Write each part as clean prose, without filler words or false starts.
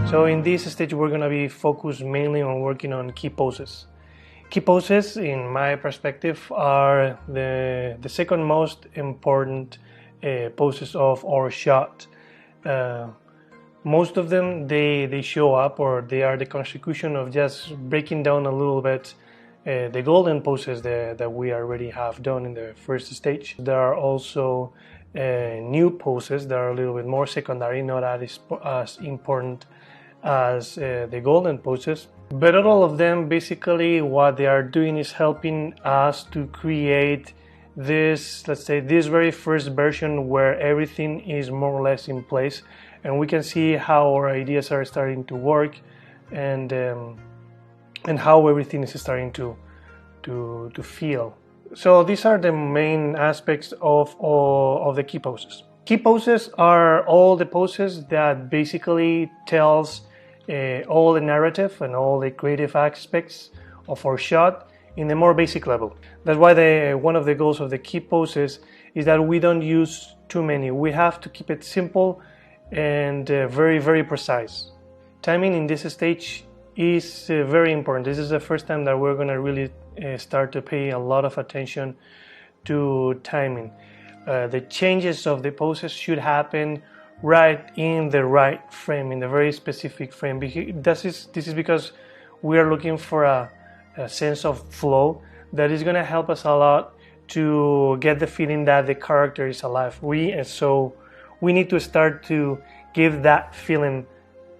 So in this stage, we're going to be focused mainly on working on key poses. Key poses, in my perspective, are the second most important poses of our shot. Most of them, they show up, or they are the consecution of just breaking down a little bit the golden poses that we already have done in the first stage. There are also new poses that are a little bit more secondary, not as important as the golden poses. But all of them, basically what they are doing is helping us to create this, let's say, this very first version where everything is more or less in place, and we can see how our ideas are starting to work, and how everything is starting to feel. So these are the main aspects of the key poses. Key poses are all the poses that basically tells all the narrative and all the creative aspects of our shot in the more basic level. That's why one of the goals of the key poses is that we don't use too many. We have to keep it simple and very, very precise. Timing in this stage is very important. This is the first time that we're going to really start to pay a lot of attention to timing. The changes of the poses should happen right in the right frame, in the very specific frame. This is because we are looking for a sense of flow that is going to help us a lot to get the feeling that the character is alive. So we need to start to give that feeling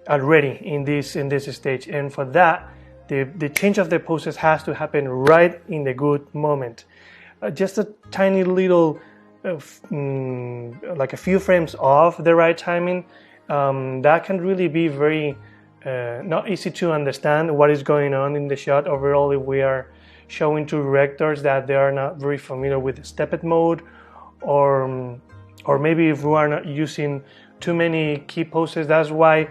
already in this stage, and for that the change of the poses has to happen right in the good moment. Just a tiny little like a few frames off the right timing, that can really be very not easy to understand what is going on in the shot overall if we are showing to directors that they are not very familiar with the stepped mode, or maybe if we are not using too many key poses. That's why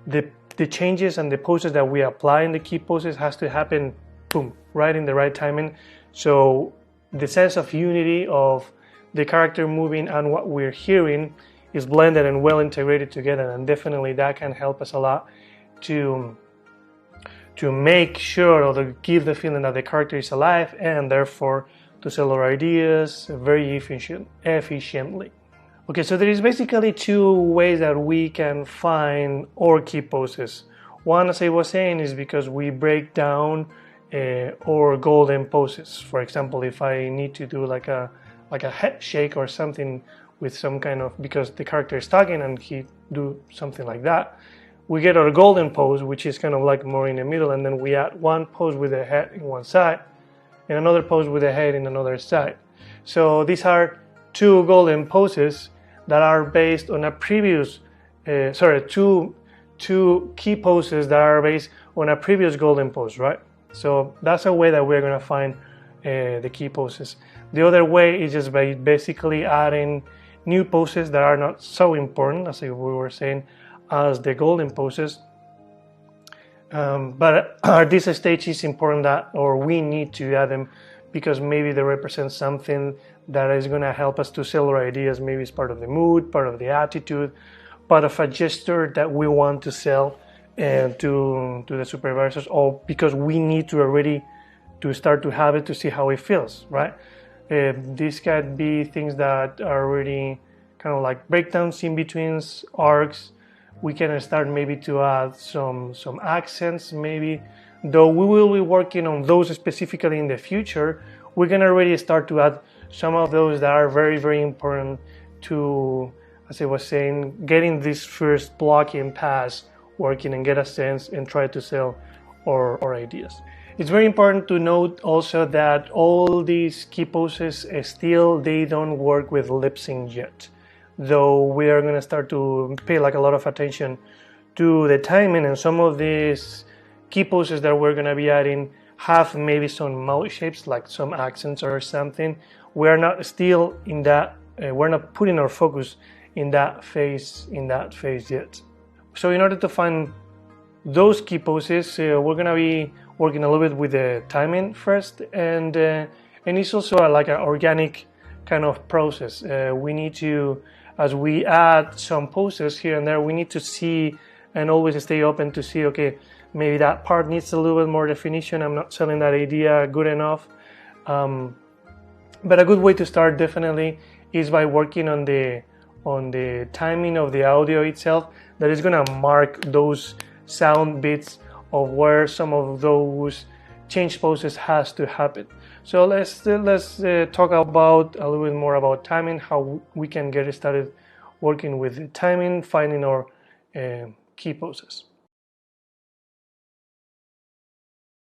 the changes and the poses that we apply in the key poses has to happen, boom, right in the right timing, so the sense of unity of the character moving and what we're hearing is blended and well integrated together. And definitely that can help us a lot to make sure, or to give the feeling that the character is alive, and therefore to sell our ideas very efficiently. Okay, so there is basically two ways that we can find our key poses. One, as I was saying, is because we break down our golden poses. For example, if I need to do like a head shake or something with some kind of, because the character is talking and he do something like that, we get our golden pose, which is kind of like more in the middle, and then we add one pose with the head in one side and another pose with the head in another side. So these are two golden poses that are based on a previous two key poses that are based on a previous golden pose, right? So that's a way that we're going to find the key poses. The other way is just by basically adding new poses that are not so important, as we were saying, as the golden poses. But at this stage it's important that, or we need to add them, because maybe they represent something that is going to help us to sell our ideas. Maybe it's part of the mood, part of the attitude, part of a gesture that we want to sell to the supervisors, or because we need to already to start to have it to see how it feels, right? These can be things that are already kind of like breakdowns, in betweens, arcs. We can start maybe to add some accents, maybe. Though we will be working on those specifically in the future, we can already start to add some of those that are very, very important to, as I was saying, getting this first blocking pass working and get a sense and try to sell our ideas. It's very important to note also that all these key poses still, they don't work with lip sync yet. Though we are going to start to pay like a lot of attention to the timing, and some of these key poses that we're going to be adding have maybe some mouth shapes, like some accents or something. We're not still in that, we're not putting our focus in that phase yet. So in order to find those key poses, we're going to be working a little bit with the timing first, and it's also like an organic kind of process. We need to as we add some poses here and there, we need to see and always stay open to see, okay, maybe that part needs a little bit more definition. I'm not selling that idea good enough. But a good way to start definitely is by working on the timing of the audio itself. That is going to mark those sound bits of where some of those change poses has to happen. So let's talk about a little bit more about timing, how we can get started working with the timing, finding our key poses.